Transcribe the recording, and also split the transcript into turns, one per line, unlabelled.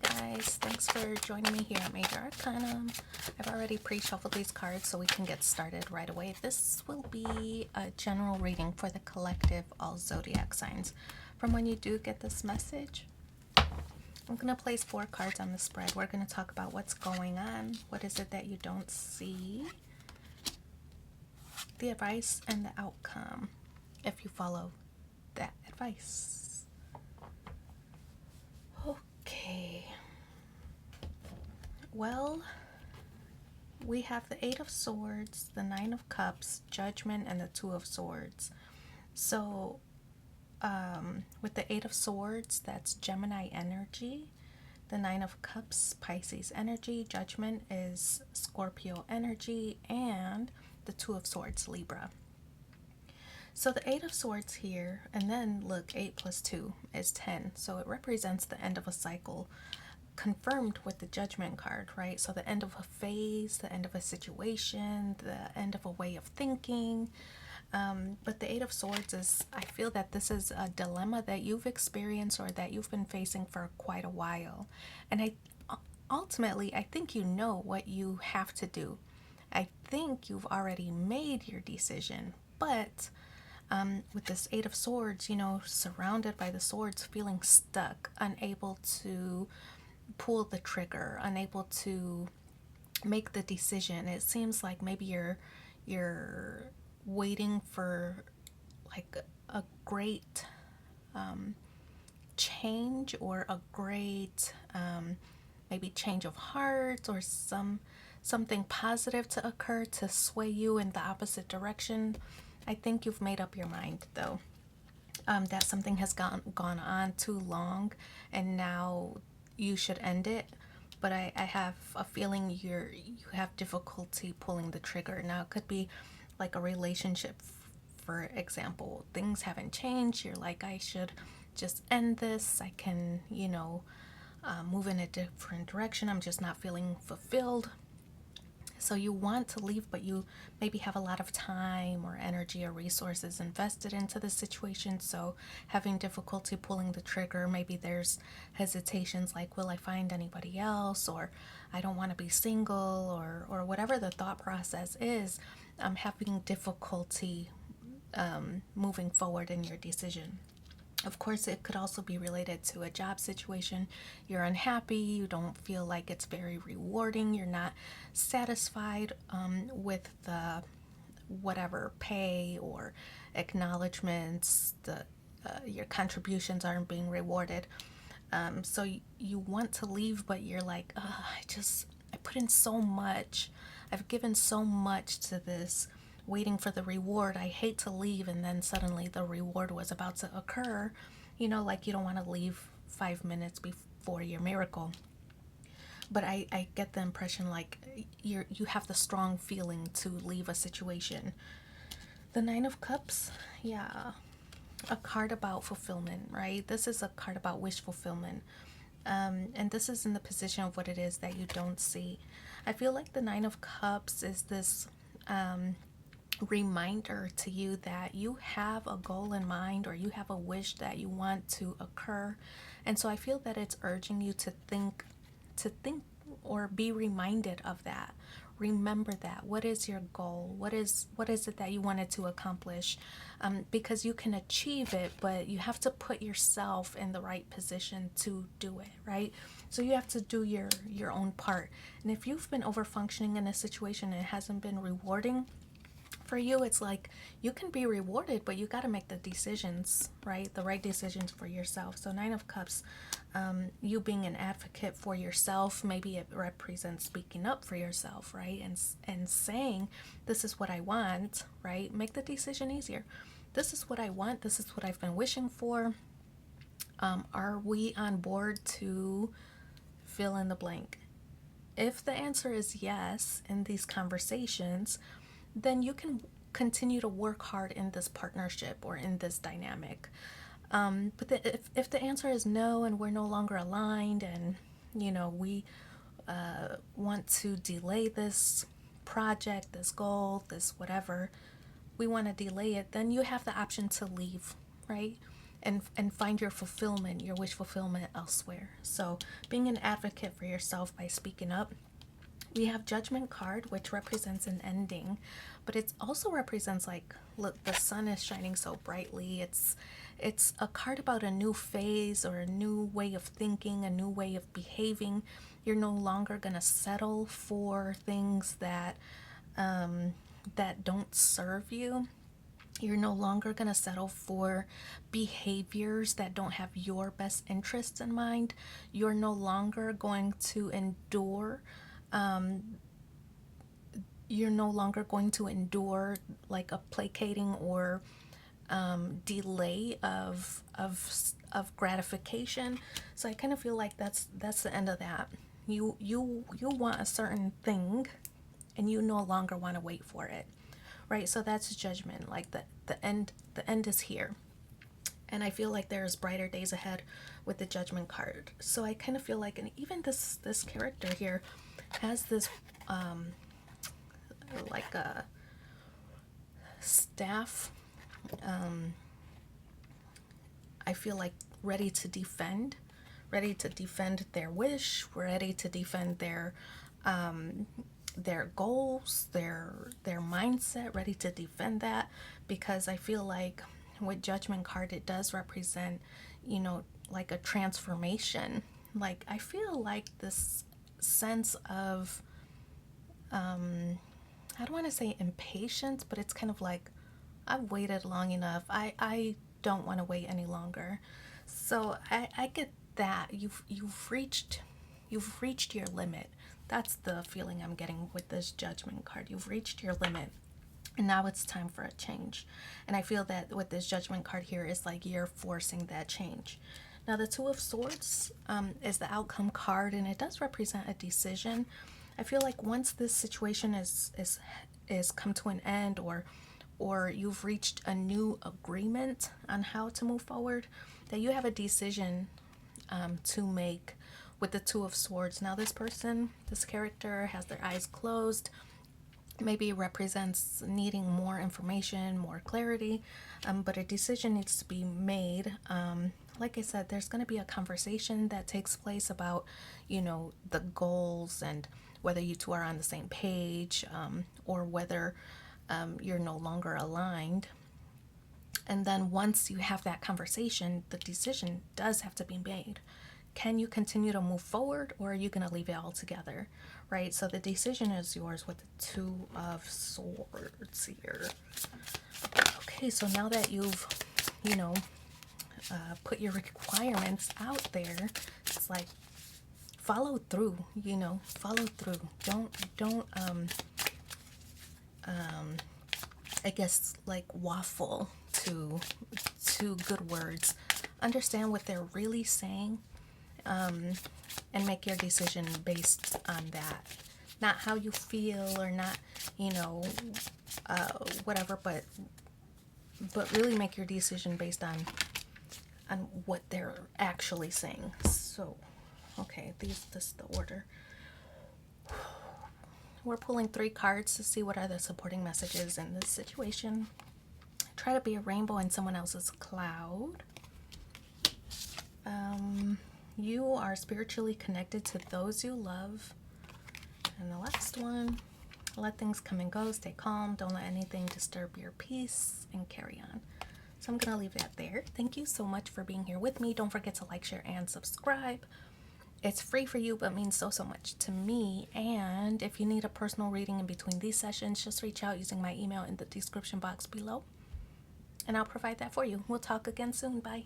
Hey guys, thanks for joining me here at Major Arcanum. I've already pre-shuffled these cards so we can get started right away. This will be a general reading for the collective all zodiac signs. From when you do get this message, I'm going to place 4 cards on the spread. We're going to talk about what's going on, what is it that you don't see, the advice, and the outcome if you follow that advice. Okay. Well, we have the 8 of Swords, the 9 of Cups, Judgment, and the 2 of Swords. So, with the 8 of Swords, that's Gemini energy. The 9 of Cups, Pisces energy. Judgment is Scorpio energy. And the 2 of Swords, Libra. So the 8 of Swords here, and then look, 8 plus 2 is 10. So it represents the end of a cycle, confirmed with the Judgment card, right? So the end of a phase, the end of a situation, the end of a way of thinking. But the 8 of Swords is, I feel that this is a dilemma that you've experienced or that you've been facing for quite a while. And ultimately, I think you know what you have to do. I think you've already made your decision, but with this 8 of Swords, surrounded by the swords, feeling stuck, unable to pull the trigger, unable to make the decision. It seems like maybe you're waiting for like a great change, or a great maybe change of heart, or something positive to occur to sway you in the opposite direction. I think you've made up your mind though, that something has gone on too long and now you should end it. But I have a feeling you have difficulty pulling the trigger. Now it could be like a relationship, for example. Things haven't changed. You're like, I should just end this. I can, move in a different direction. I'm just not feeling fulfilled. So you want to leave, but you maybe have a lot of time or energy or resources invested into the situation. So having difficulty pulling the trigger, maybe there's hesitations like, will I find anybody else? Or I don't want to be single, or whatever the thought process is. Having difficulty moving forward in your decision. Of course, it could also be related to a job situation. You're unhappy, you don't feel like it's very rewarding, you're not satisfied with the whatever pay or acknowledgments, your contributions aren't being rewarded. So you want to leave, but you're like, I put in so much, I've given so much to this, waiting for the reward. I hate to leave, and then suddenly the reward was about to occur. Like you don't want to leave 5 minutes before your miracle. But I get the impression like you have the strong feeling to leave a situation. The 9 of Cups, yeah, a card about fulfillment, right? This is a card about wish fulfillment. And this is in the position of what it is that you don't see. I feel like the 9 of Cups is this reminder to you that you have a goal in mind, or you have a wish that you want to occur. And so I feel that it's urging you to think or be reminded of that. Remember that. What is your goal? What is it that you wanted to accomplish? Because you can achieve it, but you have to put yourself in the right position to do it, right? So you have to do your own part. And if you've been over functioning in a situation and it hasn't been rewarding for you, it's like you can be rewarded, but you got to make the decisions, right? The right decisions for yourself. So 9 of Cups, you being an advocate for yourself, maybe it represents speaking up for yourself, right? And saying, this is what I want, right? Make the decision easier. This is what I want. This is what I've been wishing for. Are we on board to fill in the blank? If the answer is yes in these conversations, then you can continue to work hard in this partnership or in this dynamic. But if the answer is no, and we're no longer aligned, and we want to delay this project, this goal, this whatever, we want to delay it, then you have the option to leave, right? and find your fulfillment, your wish fulfillment elsewhere. So being an advocate for yourself by speaking up. We have Judgment card, which represents an ending, but it also represents, like, look, the sun is shining so brightly. It's a card about a new phase or a new way of thinking, a new way of behaving. You're no longer gonna settle for things that don't serve you. You're no longer going to settle for behaviors that don't have your best interests in mind. You're no longer going to endure you're no longer going to endure like a placating or delay of gratification. So I kind of feel like that's the end of that. You want a certain thing, and you no longer want to wait for it, right? So that's Judgment. Like the end is here, and I feel like there's brighter days ahead with the Judgment card. So I kind of feel like, and even this character here has this like a staff. I feel like ready to defend their wish, ready to defend their goals, their mindset, ready to defend that, because I feel like with Judgment card, it does represent, like a transformation. Like, I feel like this sense of I don't want to say impatience, but it's kind of like, I've waited long enough. I don't want to wait any longer. So I get that you've reached your limit. That's the feeling I'm getting with this Judgment card. You've reached your limit, and now it's time for a change. And I feel that with this Judgment card here, it's like you're forcing that change. Now the Two of Swords is the outcome card, and it does represent a decision. I feel like once this situation is come to an end, or you've reached a new agreement on how to move forward, that you have a decision to make with the Two of Swords. Now this character has their eyes closed. Maybe it represents needing more information, more clarity, but a decision needs to be made. Like I said, there's going to be a conversation that takes place about, the goals and whether you two are on the same page, or whether you're no longer aligned. And then once you have that conversation, the decision does have to be made. Can you continue to move forward, or are you going to leave it all together? Right? So the decision is yours with the Two of Swords here. Okay, so now that you've, put your requirements out there, it's like, follow through, follow through. Don't I guess, like, waffle to good words. Understand what they're really saying, and make your decision based on that. Not how you feel, or not, whatever, but really make your decision based on what they're actually saying. So, okay, this is the order. We're pulling 3 cards to see what are the supporting messages in this situation. Try to be a rainbow in someone else's cloud. You are spiritually connected to those you love. And the last one, let things come and go. Stay calm. Don't let anything disturb your peace, and carry on. So I'm going to leave that there. Thank you so much for being here with me. Don't forget to like, share, and subscribe. It's free for you, but means so much to me. And if you need a personal reading in between these sessions, just reach out using my email in the description box below, and I'll provide that for you. We'll talk again soon. Bye.